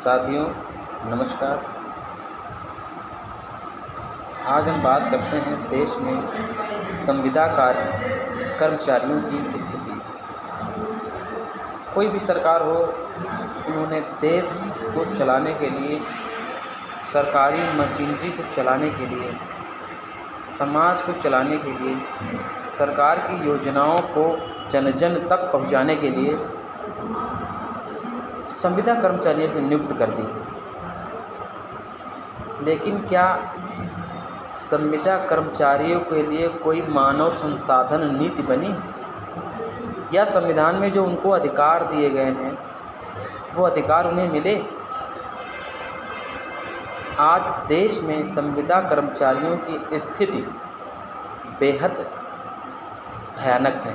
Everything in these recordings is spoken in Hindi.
साथियों नमस्कार। आज हम बात करते हैं देश में संविदा कर्मचारियों की स्थिति। कोई भी सरकार हो, उन्होंने देश को चलाने के लिए, सरकारी मशीनरी को चलाने के लिए, समाज को चलाने के लिए, सरकार की योजनाओं को जन जन तक पहुंचाने के लिए संविदा कर्मचारियों की नियुक्त कर दी। लेकिन क्या संविदा कर्मचारियों के लिए कोई मानव संसाधन नीति बनी, या संविधान में जो उनको अधिकार दिए गए हैं वो अधिकार उन्हें मिले? आज देश में संविदा कर्मचारियों की स्थिति बेहद भयानक है,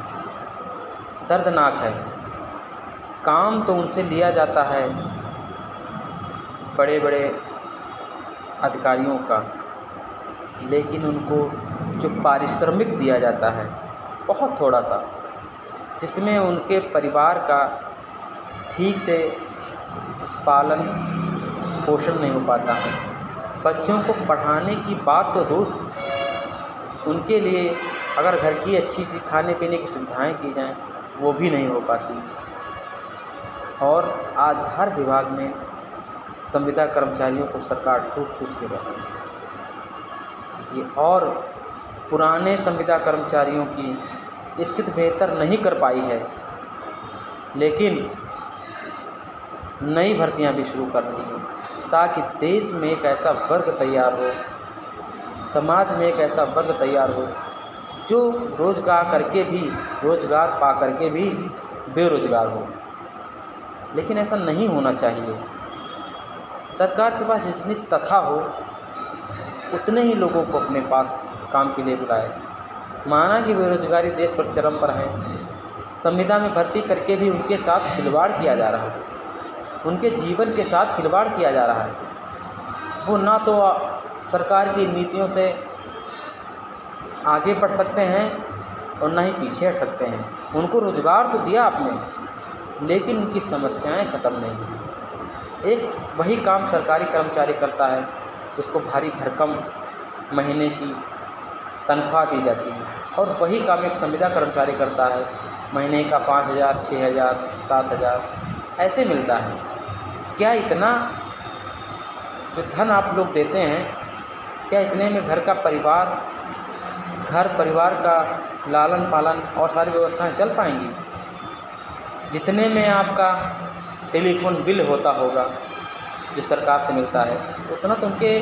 दर्दनाक है। काम तो उनसे लिया जाता है बड़े बड़े अधिकारियों का, लेकिन उनको जो पारिश्रमिक दिया जाता है बहुत थोड़ा सा, जिसमें उनके परिवार का ठीक से पालन पोषण नहीं हो पाता है। बच्चों को पढ़ाने की बात तो दूर, उनके लिए अगर घर की अच्छी सी खाने पीने की सुविधाएं की जाएं वो भी नहीं हो पाती। और आज हर विभाग में संविदा कर्मचारियों को सरकार ठूस के रही है। ये और पुराने संविदा कर्मचारियों की स्थिति बेहतर नहीं कर पाई है, लेकिन नई भर्तियां भी शुरू कर रही है ताकि देश में एक ऐसा वर्ग तैयार हो, समाज में एक ऐसा वर्ग तैयार हो जो रोज़गार पा करके भी बेरोज़गार हो। लेकिन ऐसा नहीं होना चाहिए। सरकार के पास जितनी तथा हो उतने ही लोगों को अपने पास काम के लिए बुलाए। माना कि बेरोज़गारी देश पर चरम पर है, संविदा में भर्ती करके भी उनके साथ खिलवाड़ किया जा रहा है, उनके जीवन के साथ खिलवाड़ किया जा रहा है। वो ना तो सरकार की नीतियों से आगे बढ़ सकते हैं और ना ही पीछे हट सकते हैं। उनको रोज़गार तो दिया आपने, लेकिन उनकी समस्याएं ख़त्म नहीं हुई। एक वही काम सरकारी कर्मचारी करता है, उसको भारी भरकम महीने की तनख्वाह दी जाती है, और वही काम एक संविदा कर्मचारी करता है, महीने का 5,000, 6,000, 7,000 ऐसे मिलता है। क्या इतना जो धन आप लोग देते हैं, क्या इतने में घर परिवार का लालन पालन और सारी व्यवस्थाएं चल पाएंगी? जितने में आपका टेलीफोन बिल होता होगा जो सरकार से मिलता है, उतना तो उनके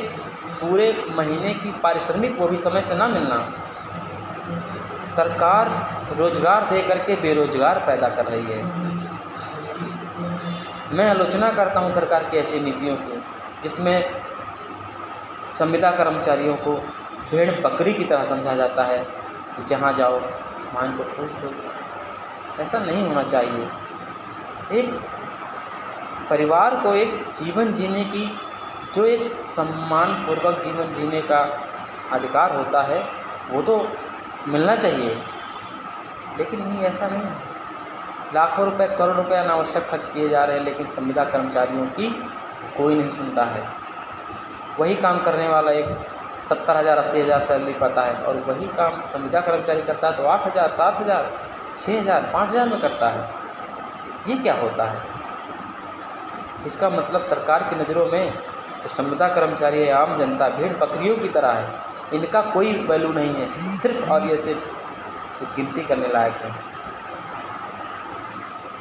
पूरे महीने की पारिश्रमिक वो भी समय से ना मिलना। सरकार रोज़गार दे करके बेरोज़गार पैदा कर रही है। मैं आलोचना करता हूँ सरकार की ऐसी नीतियों की, जिसमें संविदा कर्मचारियों को भेड़ बकरी की तरह समझा जाता है कि जहाँ जाओ वहाँ इनको ठूस दो। ऐसा नहीं होना चाहिए। एक परिवार को एक जीवन जीने की, जो एक सम्मानपूर्वक जीवन जीने का अधिकार होता है, वो तो मिलना चाहिए। लेकिन नहीं, ऐसा नहीं है। लाखों रुपए, करोड़ रुपए अनावश्यक खर्च किए जा रहे हैं, लेकिन संविदा कर्मचारियों की कोई नहीं सुनता है। वही काम करने वाला एक 70,000, 80,000 सैलरी पाता है, और वही काम संविदा कर्मचारी करता है तो 8,000, 7,000, 6,000, 5,000 में करता है। ये क्या होता है? इसका मतलब सरकार की नज़रों में तो संविदा कर्मचारी आम जनता भेड़ बकरियों की तरह है, इनका कोई वैल्यू नहीं है, सिर्फ और ये सिर्फ गिनती करने लायक है।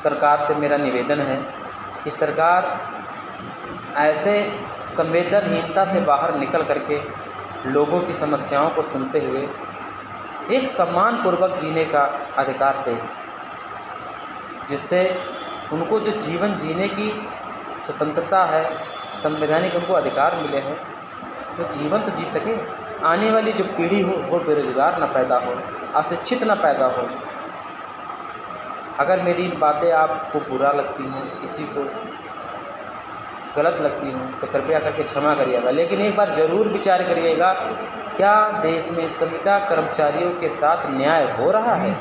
सरकार से मेरा निवेदन है कि सरकार ऐसे संवेदनहीनता से बाहर निकल करके लोगों की समस्याओं को सुनते हुए एक सम्मानपूर्वक जीने का अधिकार दे, जिससे उनको जो जीवन जीने की स्वतंत्रता है, संवैधानिक उनको अधिकार मिले हैं, वो जीवन तो जी सके। आने वाली जो पीढ़ी हो वो बेरोज़गार न पैदा हो, अशिक्षित न पैदा हो। अगर मेरी इन बातें आपको बुरा लगती हों, किसी को गलत लगती हों, तो कृपया करके क्षमा करिएगा। लेकिन एक बार ज़रूर विचार करिएगा, क्या देश में संविदा कर्मचारियों के साथ न्याय हो रहा है?